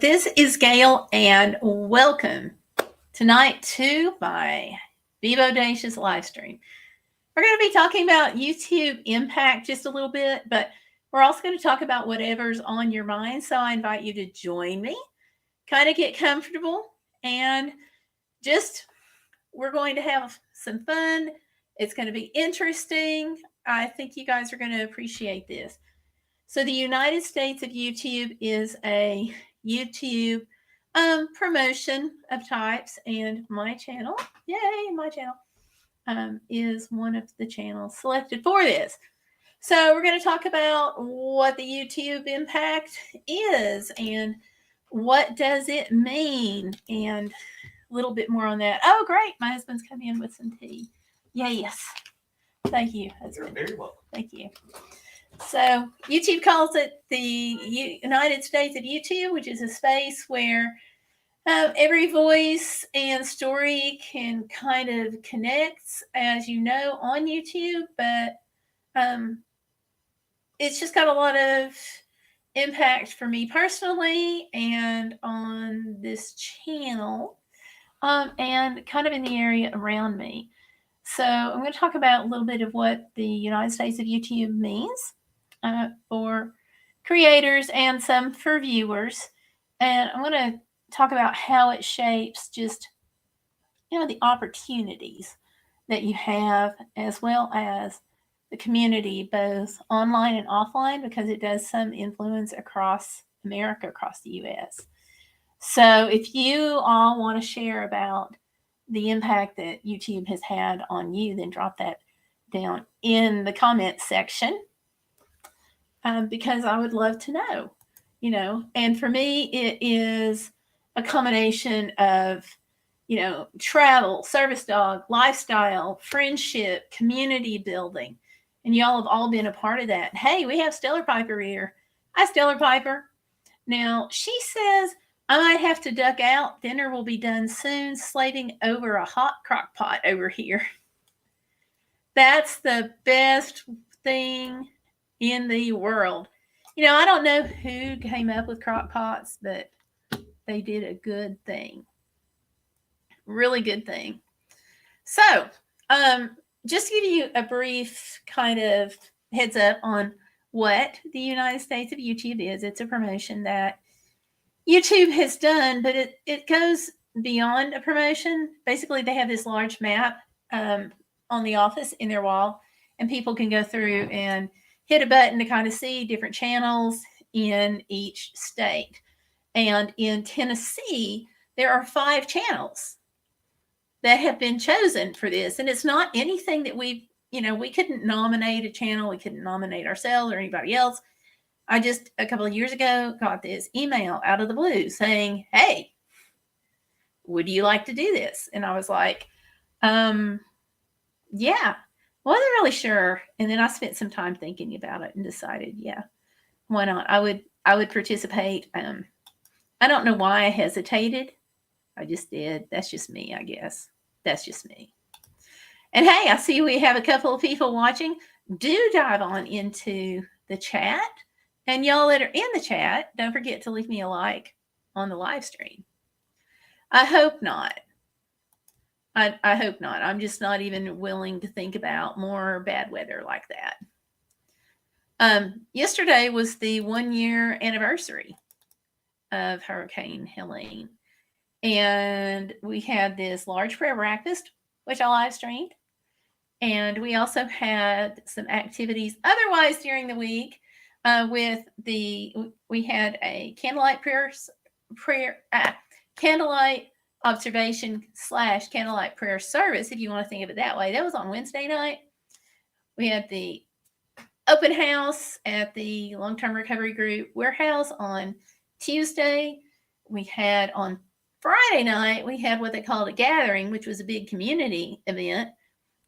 This is Gayle, and welcome tonight to my Bodacious live stream. We're going to be talking about YouTube impact just a little bit, but we're also going to talk about whatever's on your mind. So I invite you to join me, kind of get comfortable, and we're going to have some fun. It's going to be interesting. I think you guys are going to appreciate this. So the United States of YouTube is a YouTube promotion of types, and my channel, is one of the channels selected for this. So we're going to talk about what the YouTube impact is and what does it mean, and a little bit more on that. Oh, great. My husband's come in with some tea. Yes. Thank you, husband. You're very welcome. Thank you. So YouTube calls it the United States of YouTube, which is a space where every voice and story can kind of connect, as you know, on YouTube, but it's just got a lot of impact for me personally and on this channel, and kind of in the area around me. So I'm going to talk about a little bit of what the United States of YouTube means for creators and some for viewers. And I'm going to talk about how it shapes just, the opportunities that you have, as well as the community, both online and offline, because it does some influence across America, across the US. So if you all want to share about the impact that YouTube has had on you, then drop that down in the comments section, because I would love to know, and for me, it is a combination of, travel, service dog, lifestyle, friendship, community building, and y'all have all been a part of that. Hey, we have Stellar Piper here. Hi, Stellar Piper. Now, she says, I might have to duck out. Dinner will be done soon, slaving over a hot crock pot over here. That's the best thing in the world. I don't know who came up with crock pots, but they did a good thing. Really good thing. So, just to give you a brief kind of heads up on what the United States of YouTube is. It's a promotion that YouTube has done, but it goes beyond a promotion. Basically, they have this large map on the office in their wall, and people can go through and hit a button to kind of see different channels in each state. And in Tennessee, there are 5 channels that have been chosen for this. And it's not anything that we couldn't nominate a channel. We couldn't nominate ourselves or anybody else. I just, a couple of years ago, got this email out of the blue saying, hey, would you like to do this? And I was like, yeah. Wasn't really sure. And then I spent some time thinking about it and decided, yeah, why not? I would participate. I don't know why I hesitated. I just did. That's just me, I guess. That's just me. And hey, I see we have a couple of people watching. Do dive on into the chat. And y'all that are in the chat, don't forget to leave me a like on the live stream. I hope not. I hope not. I'm just not even willing to think about more bad weather like that. Yesterday was the 1-year anniversary of Hurricane Helene. And we had this large prayer breakfast, which I live streamed. And we also had some activities otherwise during the week. We had a candlelight candlelight observation / candlelight prayer service, if you want to think of it that way. That was on Wednesday night. We had the open house at the long-term recovery group warehouse on Tuesday. We had on Friday night, we had what they called a gathering, which was a big community event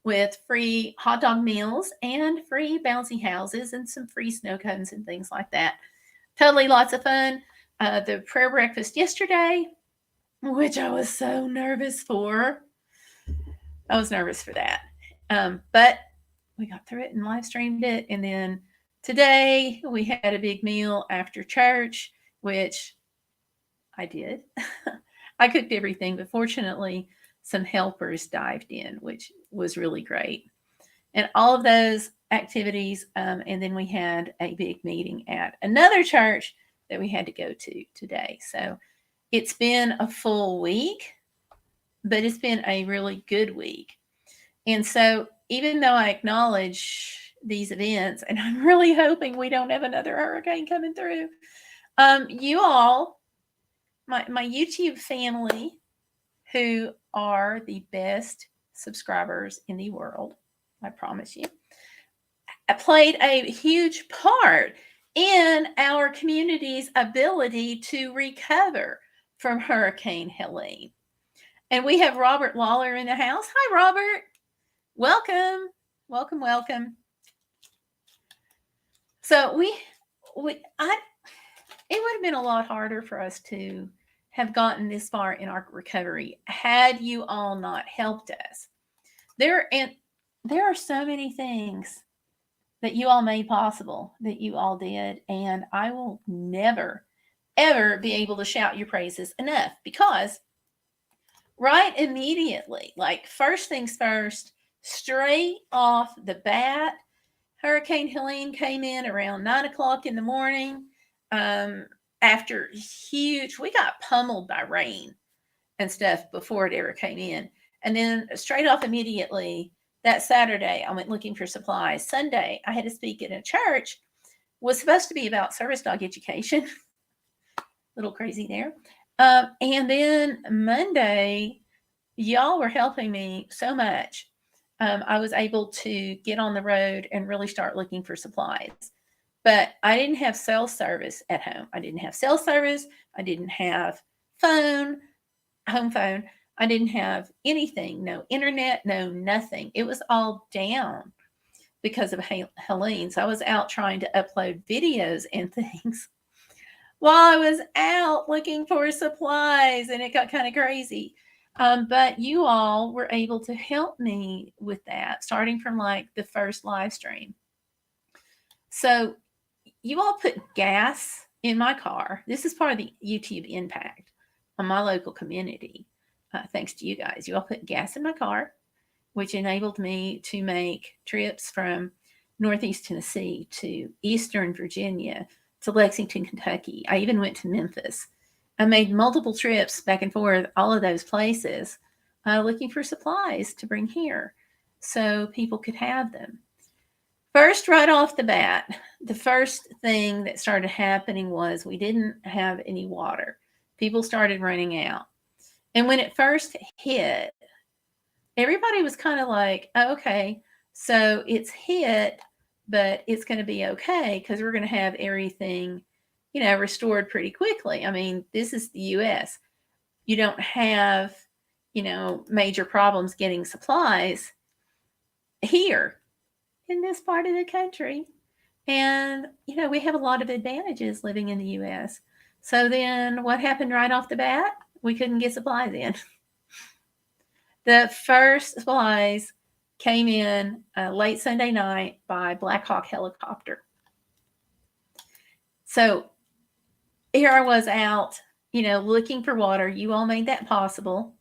with free hot dog meals and free bouncy houses and some free snow cones and things like that. Totally lots of fun. The prayer breakfast yesterday, which I was so nervous for. I was nervous for that. But we got through it and live streamed it. And then today we had a big meal after church, which I did. I cooked everything, but fortunately, some helpers dived in, which was really great. And all of those activities, and then we had a big meeting at another church that we had to go to today. So it's been a full week, but it's been a really good week. And so even though I acknowledge these events, and I'm really hoping we don't have another hurricane coming through, you all, my YouTube family, who are the best subscribers in the world, I promise you, played a huge part in our community's ability to recover from Hurricane Helene. And we have Robert Lawler in the house. Hi, Robert. Welcome. Welcome, welcome. So it would have been a lot harder for us to have gotten this far in our recovery had you all not helped us. There are so many things that you all made possible, that you all did, and I will never, ever be able to shout your praises enough, because right immediately, like first things first, straight off the bat, Hurricane Helene came in around 9 o'clock in the morning. After we got pummeled by rain and stuff before it ever came in. And then straight off immediately, that Saturday, I went looking for supplies. Sunday, I had to speak at a church. Was supposed to be about service dog education. A little crazy there. And then Monday, y'all were helping me so much. I was able to get on the road and really start looking for supplies. But I didn't have cell service at home. I didn't have cell service. I didn't have home phone. I didn't have anything, no internet, no nothing. It was all down because of Helene. So I was out trying to upload videos and things while I was out looking for supplies, and it got kind of crazy. But you all were able to help me with that, starting from like the first live stream. So you all put gas in my car. This is part of the YouTube impact on my local community. Thanks to you guys. You all put gas in my car, which enabled me to make trips from Northeast Tennessee to Eastern Virginia to Lexington, Kentucky. I even went to Memphis. I made multiple trips back and forth, all of those places, looking for supplies to bring here so people could have them. First, right off the bat, the first thing that started happening was we didn't have any water. People started running out. And when it first hit, everybody was kind of like, oh, okay, so it's hit, but it's going to be okay because we're going to have everything, restored pretty quickly. I mean, this is the U.S. You don't have, major problems getting supplies here in this part of the country. And, we have a lot of advantages living in the U.S. So then what happened right off the bat? We couldn't get supplies in. The first supplies came in late Sunday night by Black Hawk helicopter. So here I was out, looking for water. You all made that possible.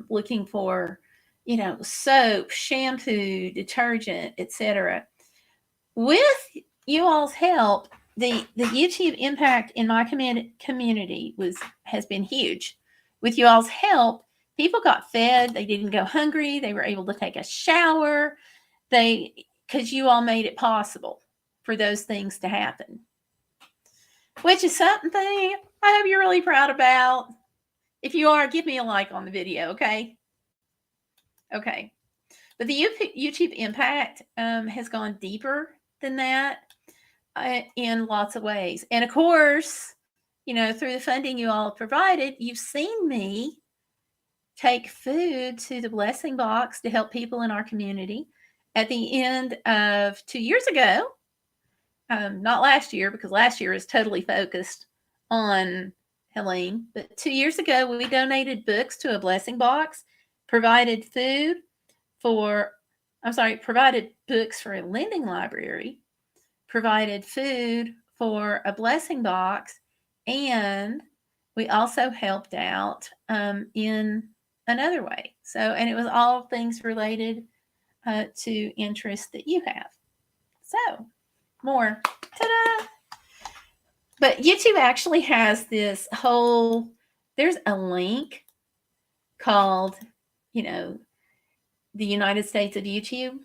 Looking for, soap, shampoo, detergent, etc. With you all's help, the YouTube impact in my community has been huge. With you all's help, people got fed. They didn't go hungry. They were able to take a shower. Because you all made it possible for those things to happen, which is something I hope you're really proud about. If you are, give me a like on the video, okay? Okay. But the YouTube impact has gone deeper than that in lots of ways. And of course, through the funding you all provided, you've seen me take food to the blessing box to help people in our community. At the end of 2 years ago, not last year, because last year was totally focused on Helene, but 2 years ago, we donated books to a blessing box, provided books for a lending library, provided food for a blessing box, and we also helped out in another way. So, and it was all things related to interests that you have. So, more. Ta-da! But YouTube actually has this whole, there's a link called, the United States of YouTube.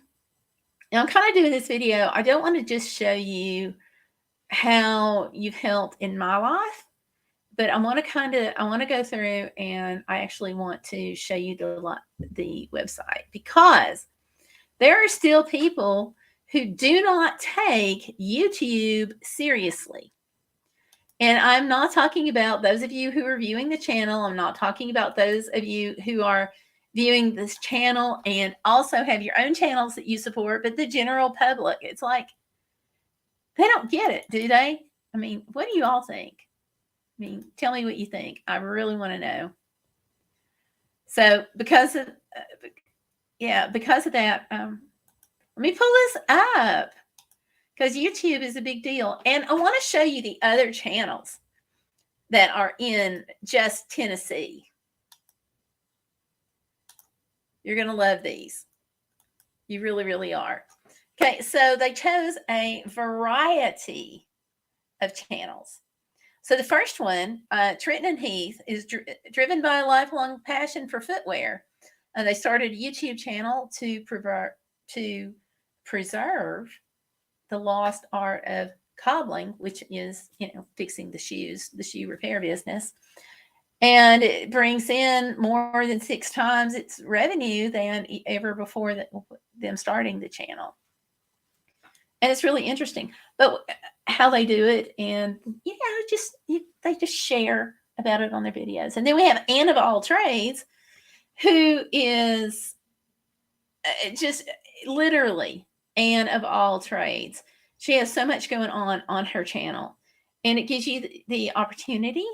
And I'm kind of doing this video. I don't want to just show you how you've helped in my life, but I want to go through, and I actually want to show you the website, because there are still people who do not take YouTube seriously. And I'm not talking about those of you who are viewing the channel. I'm not talking about those of you who are viewing this channel and also have your own channels that you support, but the general public. It's like, they don't get it, do they? I mean, what do you all think? I mean, tell me what you think. I really want to know. So because of that, let me pull this up, because YouTube is a big deal. And I want to show you the other channels that are in just Tennessee. You're going to love these. You really, really are. Okay, so they chose a variety of channels. So the first one, Trenton and Heath, is driven by a lifelong passion for footwear. They started a YouTube channel to preserve the lost art of cobbling, which is, fixing the shoes, the shoe repair business. And it brings in more than 6 times its revenue than ever before them starting the channel. And it's really interesting, but how they do it, and they just share about it on their videos. And then we have Ann of All Trades, who is just literally Ann of All Trades. She has so much going on her channel, and it gives you the opportunity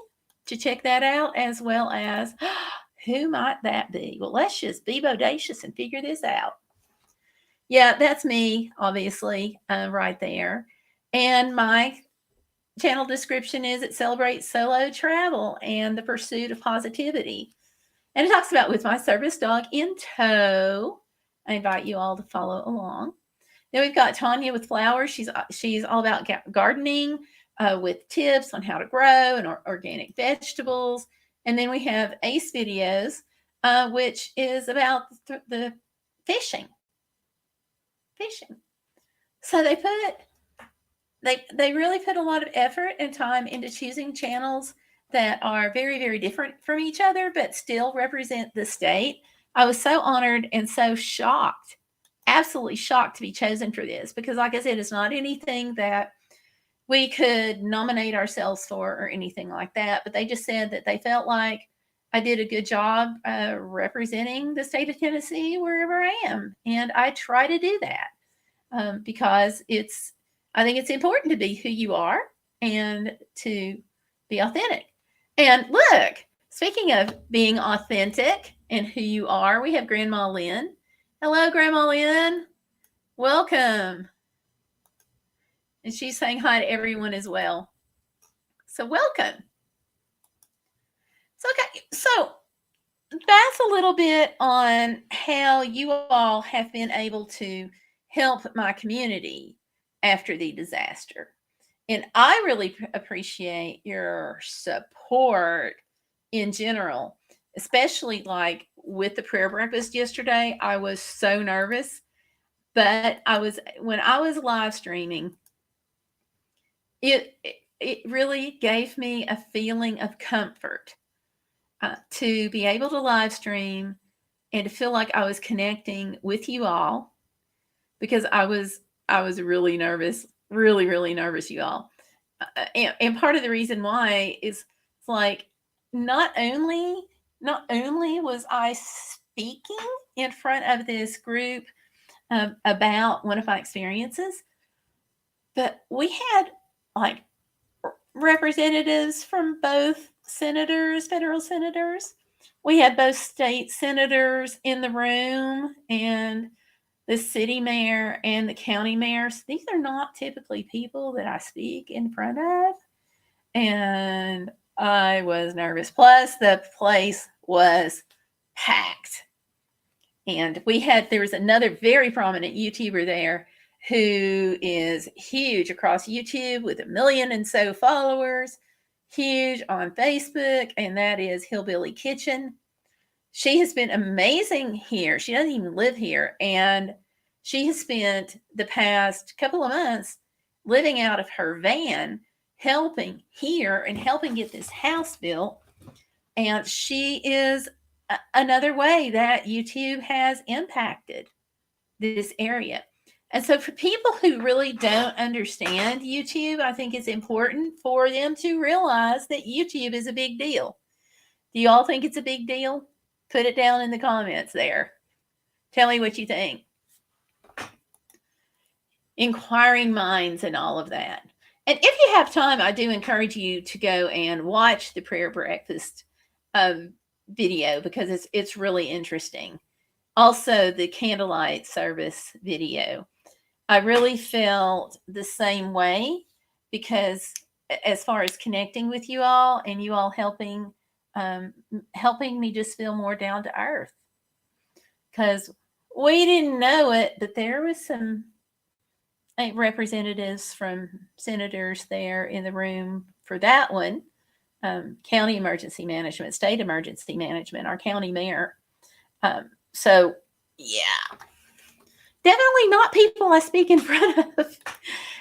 to check that out, as well as, who might that be? Well, let's just be bodacious and figure this out. Yeah, that's me, obviously, right there. And my channel description is, it celebrates solo travel and the pursuit of positivity. And it talks about with my service dog in tow. I invite you all to follow along. Then we've got Tanya with flowers. She's all about gardening, with tips on how to grow and organic vegetables. And then we have Ace Videos, which is about the fishing. So they really put a lot of effort and time into choosing channels that are very, very different from each other, but still represent the state. I was so honored and so shocked, absolutely shocked, to be chosen for this, because, like I said, it's not anything that we could nominate ourselves for or anything like that. But they just said that they felt like I did a good job representing the state of Tennessee wherever I am. And I try to do that because I think it's important to be who you are and to be authentic. And look, speaking of being authentic and who you are, we have Grandma Lynn. Hello, Grandma Lynn. Welcome. And she's saying hi to everyone as well. So welcome. So that's a little bit on how you all have been able to help my community after the disaster. And I really appreciate your support in general, especially like with the prayer breakfast yesterday. I was so nervous, but when I was live streaming, it really gave me a feeling of comfort to be able to live stream and to feel like I was connecting with you all, because I was really nervous, really, really nervous, you all. And part of the reason why is, it's like, not only was I speaking in front of this group about one of my experiences, but we had like representatives from both federal senators. We had both state senators in the room, and the city mayor and the county mayors. These are not typically people that I speak in front of. And I was nervous. Plus, the place was packed. And there was another very prominent YouTuber there who is huge across YouTube with 1 million and so followers, huge on Facebook, and that is Hillbilly Kitchen. She has been amazing here. She doesn't even live here. And she has spent the past couple of months living out of her van, helping here and helping get this house built. And she is another way that YouTube has impacted this area. And so for people who really don't understand YouTube, I think it's important for them to realize that YouTube is a big deal. Do you all think it's a big deal? Put it down in the comments there. Tell me what you think. Inquiring minds and all of that. And if you have time, I do encourage you to go and watch the prayer breakfast video because it's really interesting. Also, the candlelight service video. I really felt the same way because as far as connecting with you all and you all helping me just feel more down to earth. Because we didn't know it, but there was some representatives from senators there in the room for that one. County emergency management, state emergency management, our county mayor. So, yeah. Definitely not people I speak in front of.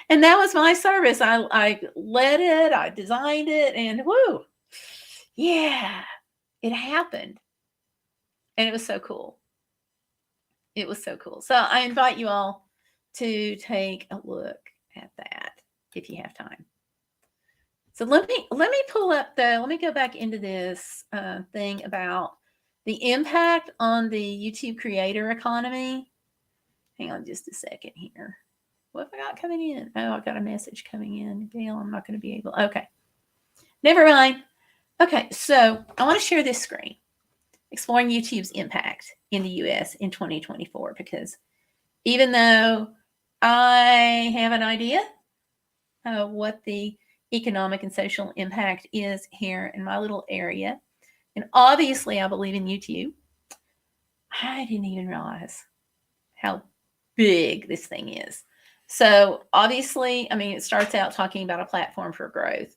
And that was my service. I led it, I designed it, and woo, yeah, it happened. And it was so cool. It was so cool. So I invite you all to take a look at that if you have time. So let me pull up let me go back into this thing about the impact on the YouTube creator economy. Hang on just a second here. What have I got coming in? Oh, I've got a message coming in. Gayle, I'm not going to be able. Okay. Never mind. Okay, so I want to share this screen. Exploring YouTube's impact in the US in 2024, because even though I have an idea of what the economic and social impact is here in my little area, and obviously I believe in YouTube, I didn't even realize how big this thing is. So obviously, I mean, it starts out talking about a platform for growth.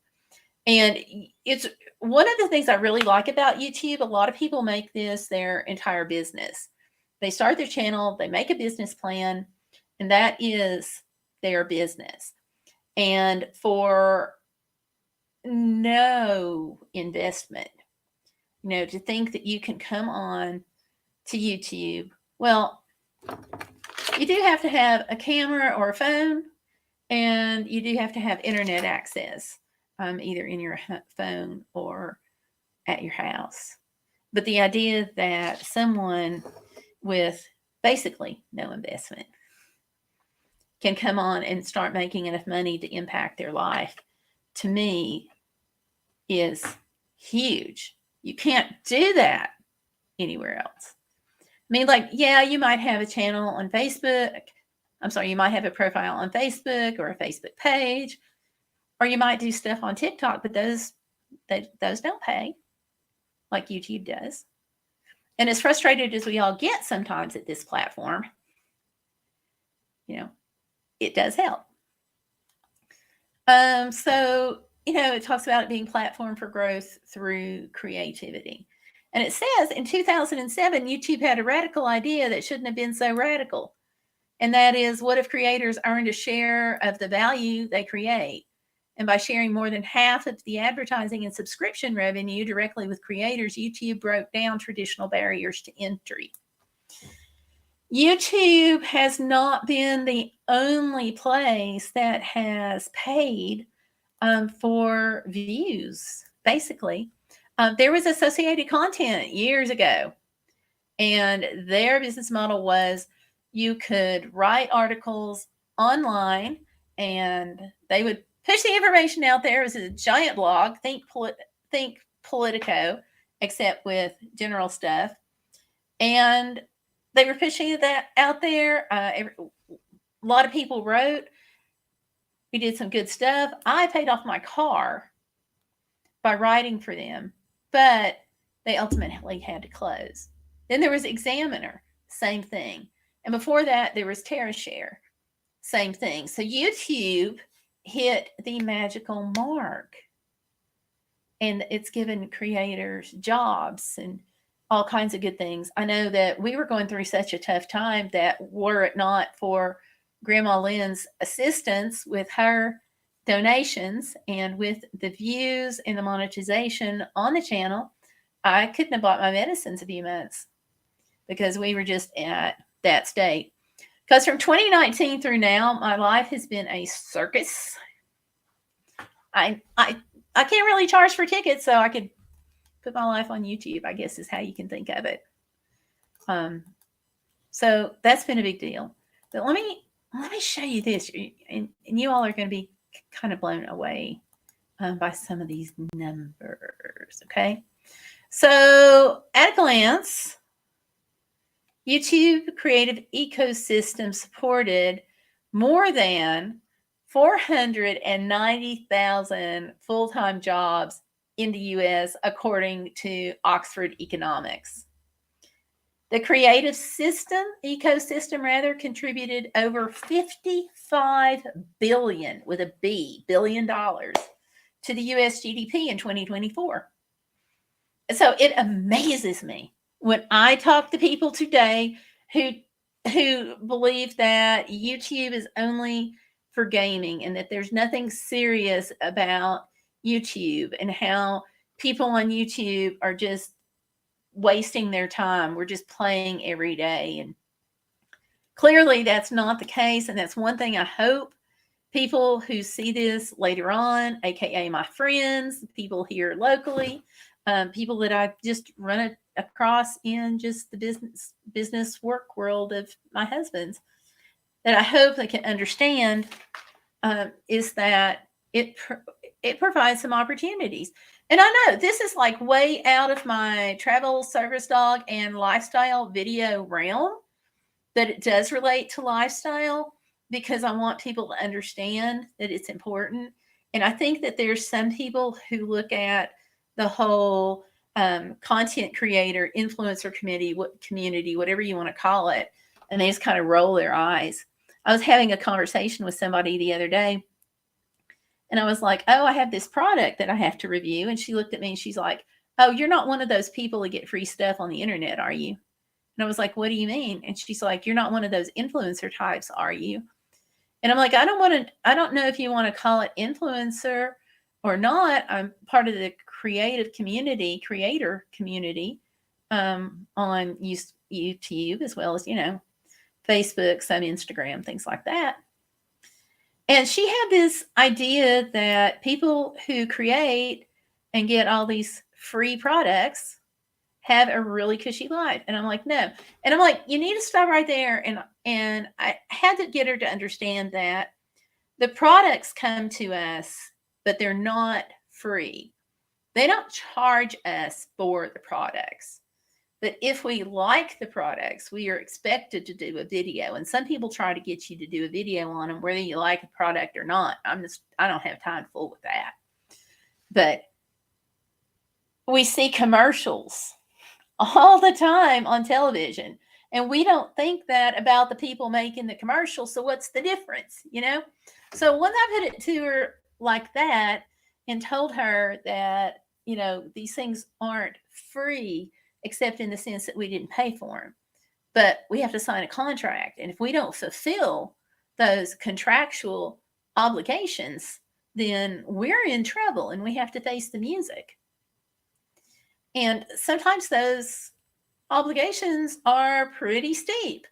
And it's one of the things I really like about YouTube. A lot of people make this their entire business. They start their channel, they make a business plan, and that is their business. And for no investment, to think that you can come on to YouTube, well, you do have to have a camera or a phone, and you do have to have internet access, either in your phone or at your house. But the idea that someone with basically no investment can come on and start making enough money to impact their life, to me, is huge. You can't do that anywhere else. I mean, like, yeah, you might have a channel on Facebook. I'm sorry, you might have a profile on Facebook or a Facebook page, or you might do stuff on TikTok, but those don't pay like YouTube does. And as frustrated as we all get sometimes at this platform, it does help. So, it talks about it being platform for growth through creativity. And it says in 2007, YouTube had a radical idea that shouldn't have been so radical. And that is, what if creators earned a share of the value they create? And by sharing more than half of the advertising and subscription revenue directly with creators, YouTube broke down traditional barriers to entry. YouTube has not been the only place that has paid for views, basically. There was Associated Content years ago, and their business model was you could write articles online, and they would push the information out there. It was a giant blog, think Politico, except with general stuff. And they were pushing that out there. A lot of people wrote. We did some good stuff. I paid off my car by writing for them, but they ultimately had to close. Then there was Examiner, same thing. And before that, there was TerraShare, same thing. So YouTube hit the magical mark, and it's given creators jobs and all kinds of good things. I know that we were going through such a tough time that were it not for Grandma Lynn's assistance with her donations and with the views and the monetization on the channel, I couldn't have bought my medicines a few months because we were just at that state. Because from 2019 through now, my life has been a circus. I can't really charge for tickets, so I could put my life on YouTube, I guess is how you can think of it. So that's been a big deal. But let me show you this, and you all are going to be kind of blown away by some of these numbers. Okay, so at a glance, YouTube creative ecosystem supported more than 490,000 full-time jobs in the US, according to Oxford Economics. The creative ecosystem contributed over $55 billion, with a B, billion dollars, to the US GDP in 2024. So it amazes me when I talk to people today who believe that YouTube is only for gaming and that there's nothing serious about YouTube, and how people on YouTube are just wasting their time. We're just playing every day. And clearly that's not the case. And that's one thing I hope people who see this later on, aka my friends, people here locally, people that I've just run across in just the business work world of my husband's, that I hope they can understand is that it provides some opportunities. And I know this is like way out of my travel, service dog, and lifestyle video realm, but it does relate to lifestyle because I want people to understand that it's important. And I think that there's some people who look at the whole content creator, influencer community, whatever you want to call it, and they just kind of roll their eyes. I was having a conversation with somebody the other day, and I was like, oh, I have this product that I have to review. And she looked at me and she's like, oh, you're not one of those people that get free stuff on the internet, are you? And I was like, what do you mean? And she's like, you're not one of those influencer types, are you? And I'm like, I don't know if you want to call it influencer or not. I'm part of the creator community on YouTube, as well as, Facebook, some Instagram, things like that. And she had this idea that people who create and get all these free products have a really cushy life. And I'm like, no. And I'm like, you need to stop right there. And I had to get her to understand that the products come to us, but they're not free. They don't charge us for the products. But if we like the products, we are expected to do a video. And some people try to get you to do a video on them, whether you like a product or not. I don't have time to fool with that. But we see commercials all the time on television, and we don't think that about the people making the commercial. So what's the difference, So when I put it to her like that and told her that, these things aren't free, except in the sense that we didn't pay for them, but we have to sign a contract. And if we don't fulfill those contractual obligations, then we're in trouble and we have to face the music. And sometimes those obligations are pretty steep.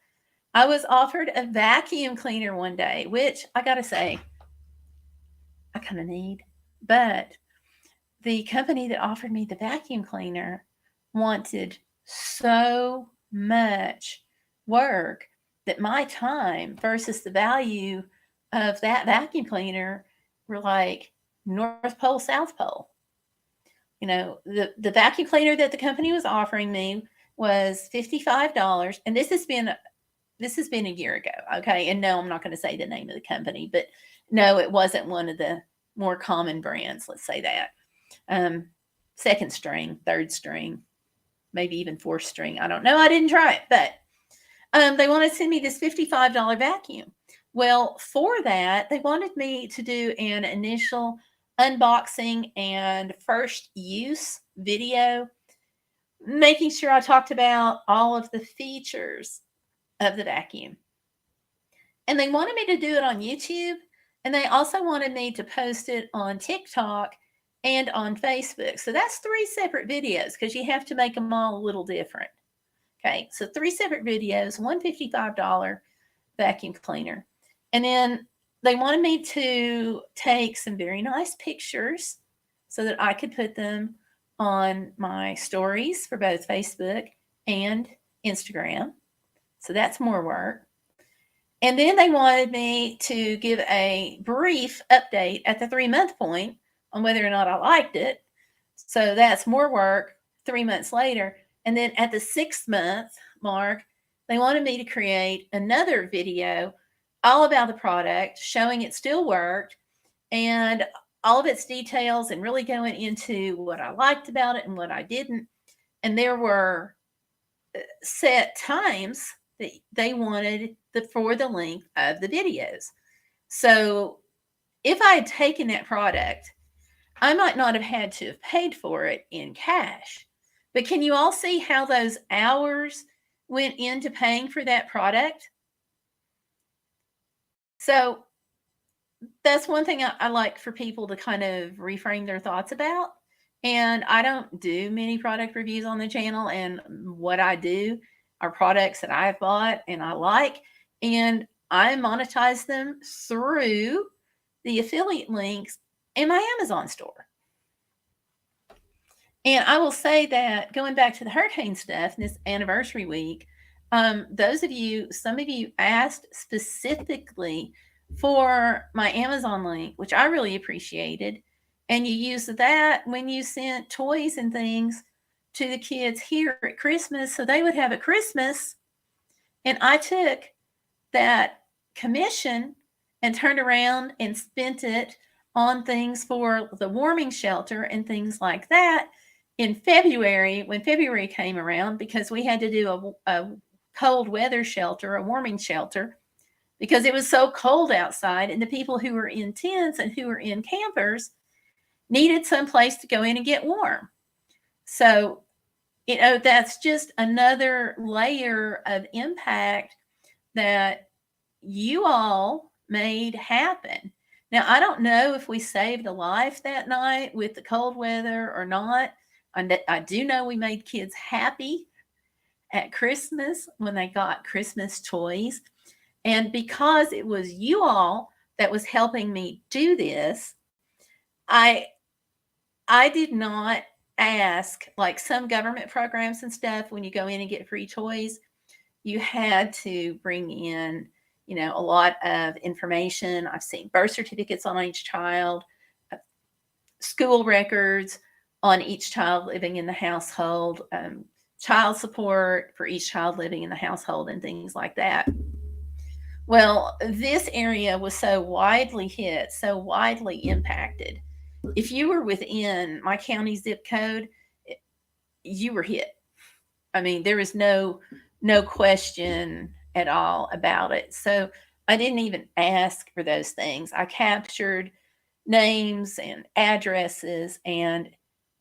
I was offered a vacuum cleaner one day, which I got to say, I kind of need. But the company that offered me the vacuum cleaner wanted so much work that my time versus the value of that vacuum cleaner were like North Pole, South Pole. The vacuum cleaner that the company was offering me was $55, and this has been a year ago. Okay, and no, I'm not going to say the name of the company, but no, it wasn't one of the more common brands. Let's say that. second string, third string, maybe even fourth string. I don't know. I didn't try it, but they want to send me this $55 vacuum. Well, for that, they wanted me to do an initial unboxing and first use video, making sure I talked about all of the features of the vacuum. And they wanted me to do it on YouTube, and they also wanted me to post it on TikTok and on Facebook. So that's 3 separate videos because you have to make them all a little different. Okay, so 3 separate videos, one $55 vacuum cleaner. And then they wanted me to take some very nice pictures so that I could put them on my stories for both Facebook and Instagram. So that's more work. And then they wanted me to give a brief update at the 3-month point on whether or not I liked it. So that's more work 3 months later. And then at the 6th month mark, they wanted me to create another video all about the product, showing it still worked and all of its details and really going into what I liked about it and what I didn't. And there were set times that they wanted for the length of the videos. So if I had taken that product, I might not have had to have paid for it in cash. But can you all see how those hours went into paying for that product? So that's one thing I like for people to kind of reframe their thoughts about. And I don't do many product reviews on the channel. And what I do are products that I've bought and I like. And I monetize them through the affiliate links in my Amazon store. And I will say that going back to the hurricane stuff, this anniversary week, those of you, some of you asked specifically for my Amazon link, which I really appreciated. And you used that when you sent toys and things to the kids here at Christmas, so they would have a Christmas. And I took that commission and turned around and spent it on things for the warming shelter and things like that in February, when February came around, because we had to do a cold weather shelter, a warming shelter, because it was so cold outside, and the people who were in tents and who were in campers needed some place to go in and get warm. So, that's just another layer of impact that you all made happen. Now, I don't know if we saved a life that night with the cold weather or not. I do know we made kids happy at Christmas when they got Christmas toys. And because it was you all that was helping me do this, I did not ask, like some government programs and stuff, when you go in and get free toys, you had to bring in, a lot of information. I've seen birth certificates on each child, school records on each child living in the household, child support for each child living in the household, and things like that. Well, this area was so widely hit, so widely impacted. If you were within my county zip code, you were hit. I mean, there was no question at all about it. So I didn't even ask for those things. I captured names and addresses, and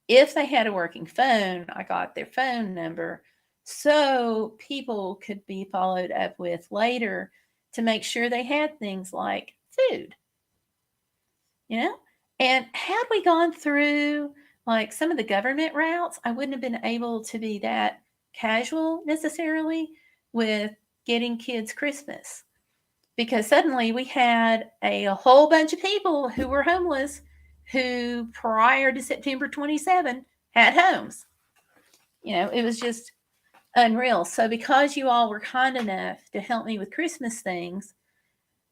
if they had a working phone, I got their phone number so people could be followed up with later to make sure they had things like food. And had we gone through like some of the government routes, I wouldn't have been able to be that casual necessarily with getting kids Christmas, because suddenly we had a whole bunch of people who were homeless who prior to September 27 had homes. It was just unreal. So because you all were kind enough to help me with Christmas things,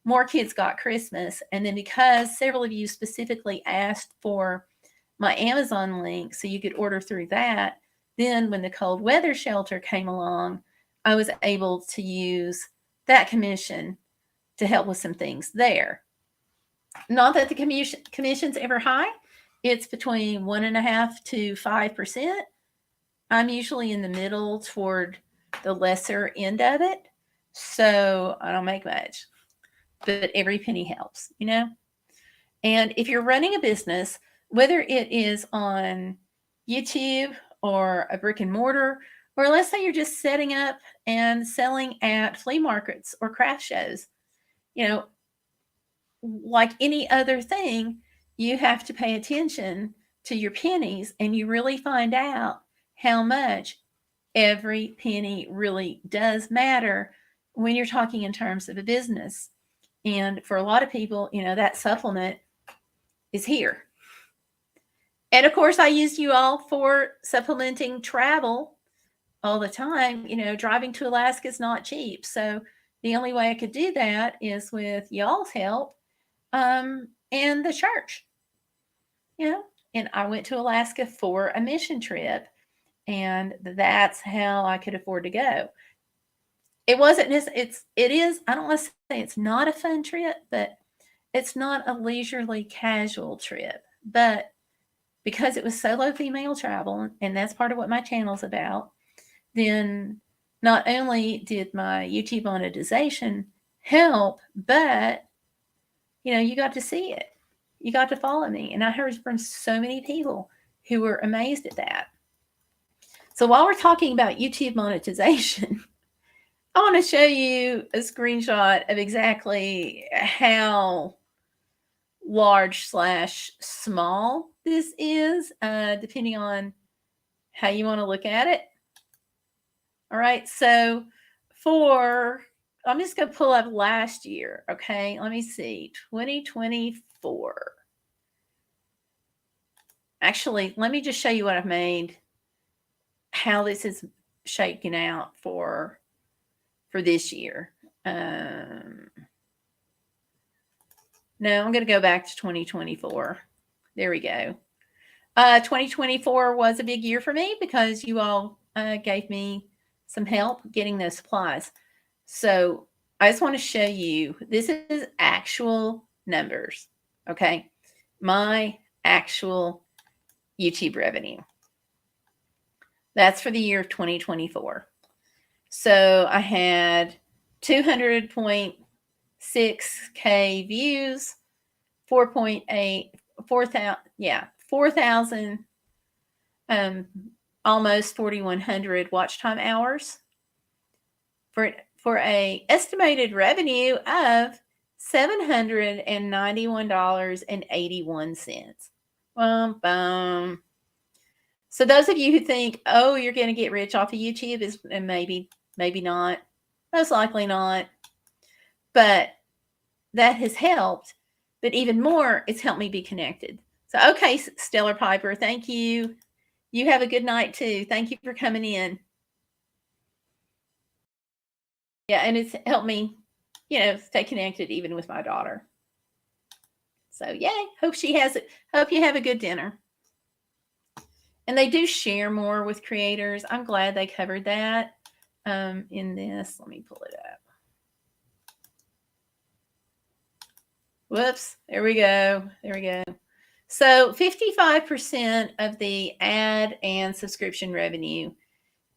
more kids got Christmas. And then because several of you specifically asked for my Amazon link so you could order through that, then when the cold weather shelter came along, I was able to use that commission to help with some things there. Not that the commission's ever high, it's between 1.5% to 5%. I'm usually in the middle toward the lesser end of it. So I don't make much, but every penny helps, you know? And if you're running a business, whether it is on YouTube or a brick and mortar, or let's say you're just setting up and selling at flea markets or craft shows, you know, like any other thing, you have to pay attention to your pennies and you really find out how much every penny really does matter when you're talking in terms of a business. And for a lot of people, you know, that supplement is here. And of course, I use you all for supplementing travel all the time. You know, driving to Alaska is not cheap. So the only way I could do that is with y'all's help and the church. You know, and I went to Alaska for a mission trip, and that's how I could afford to go. It wasn't, it is, I don't want to say it's not a fun trip, but it's not a leisurely casual trip. But because it was solo female travel, and that's part of what my channel's about, then not only did my YouTube monetization help, but you know, you got to see it. You got to follow me. And I heard from so many people who were amazed at that. So while we're talking about YouTube monetization, I want to show you a screenshot of exactly how large / small this is, depending on how you want to look at it. All right, so I'm just going to pull up last year, okay? Let me see, 2024. Actually, let me just show you what I've made, how this is shaking out for this year. No, I'm going to go back to 2024. There we go. 2024 was a big year for me because you all gave me some help getting those supplies. So I just want to show you, this is actual numbers, okay? My actual YouTube revenue. That's for the year of 2024. So I had 200.6K views, 4,000, almost 4,100 watch time hours for a estimated revenue of $791.81. Bum, bum. So those of you who think, oh, you're going to get rich off of YouTube, and maybe not, most likely not, but that has helped. But even more, it's helped me be connected. So, okay, Stellar Piper, thank you. You have a good night too. Thank you for coming in. Yeah, and it's helped me, you know, stay connected even with my daughter. So, yay. Hope you have a good dinner. And they do share more with creators. I'm glad they covered that in this. Let me pull it up. Whoops. There we go. So 55% of the ad and subscription revenue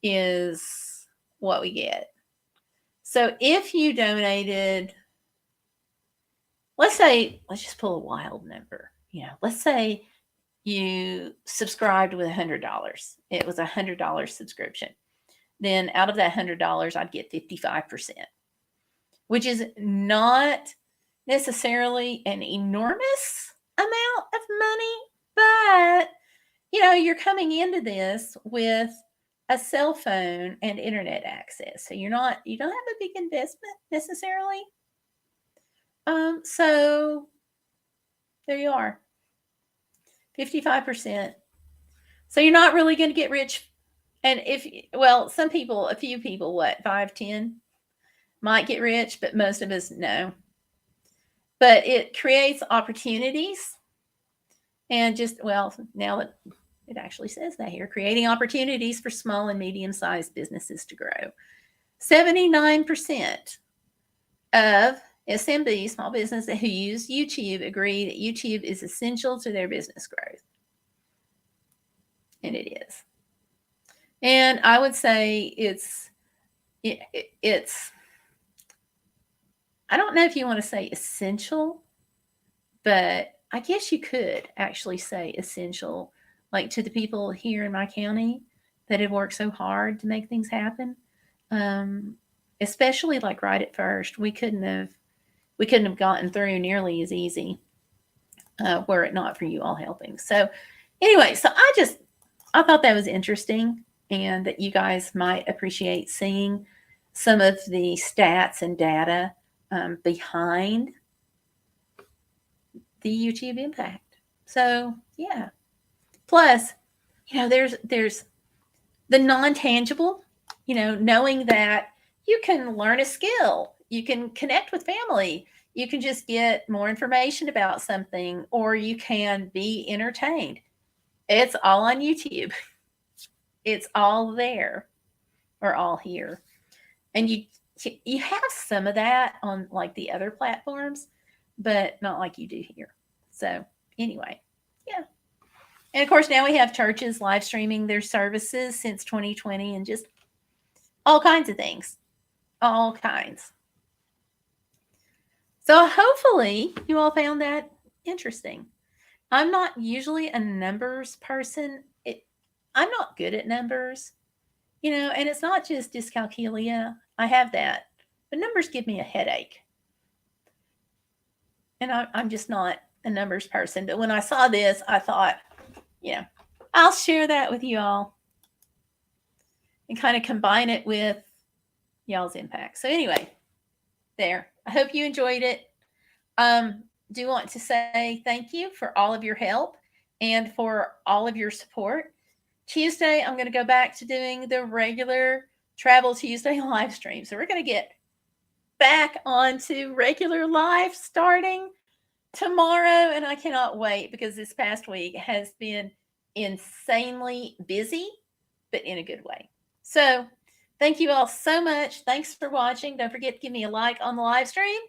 is what we get. So if you donated, let's just pull a wild number. You know, let's say you subscribed with $100. It was a $100 subscription. Then out of that $100, I'd get 55%, which is not necessarily an enormous amount of money, but you know, you're coming into this with a cell phone and internet access. So you don't have a big investment necessarily. So there you are. 55%. So you're not really going to get rich. And a few people, 5, 10 might get rich, but most of us no. But it creates opportunities. And now that it actually says that here, creating opportunities for small and medium-sized businesses to grow. 79% of SMBs, small businesses who use YouTube, agree that YouTube is essential to their business growth. And it is. And I would say it's I don't know if you want to say essential, but I guess you could actually say essential, like to the people here in my county that have worked so hard to make things happen. Especially like right at first, we couldn't have gotten through nearly as easy were it not for you all helping. So anyway, so I thought that was interesting, and that you guys might appreciate seeing some of the stats and data behind the YouTube impact. So yeah. Plus, there's the non-tangible, knowing that you can learn a skill, you can connect with family, you can just get more information about something, or you can be entertained. It's all on YouTube. It's all there, or all here. And you have some of that on like the other platforms, but not like you do here. So anyway, yeah. And of course, now we have churches live streaming their services since 2020, and just all kinds of things. All kinds. So hopefully you all found that interesting. I'm not usually a numbers person. I'm not good at numbers, and it's not just dyscalculia. I have that. But numbers give me a headache. And I'm just not a numbers person. But when I saw this, I thought, I'll share that with you all and kind of combine it with y'all's impact. So anyway, there. I hope you enjoyed it. Do want to say thank you for all of your help and for all of your support. Tuesday, I'm going to go back to doing the regular Travel Tuesday live stream. So we're going to get back onto regular live starting tomorrow, and I cannot wait because this past week has been insanely busy, but in a good way. So thank you all so much. Thanks for watching. Don't forget to give me a like on the live stream.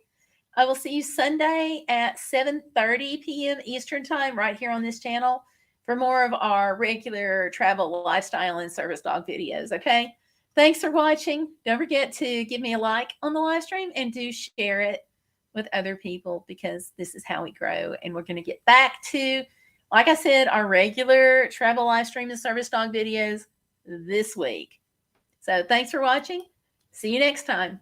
I will see you Sunday at 7:30 p.m. Eastern Time right here on this channel for more of our regular travel, lifestyle, and service dog videos, okay? Thanks for watching. Don't forget to give me a like on the live stream, and do share it with other people, because this is how we grow. And we're going to get back to, like I said, our regular travel, live stream, and service dog videos this week. So thanks for watching. See you next time.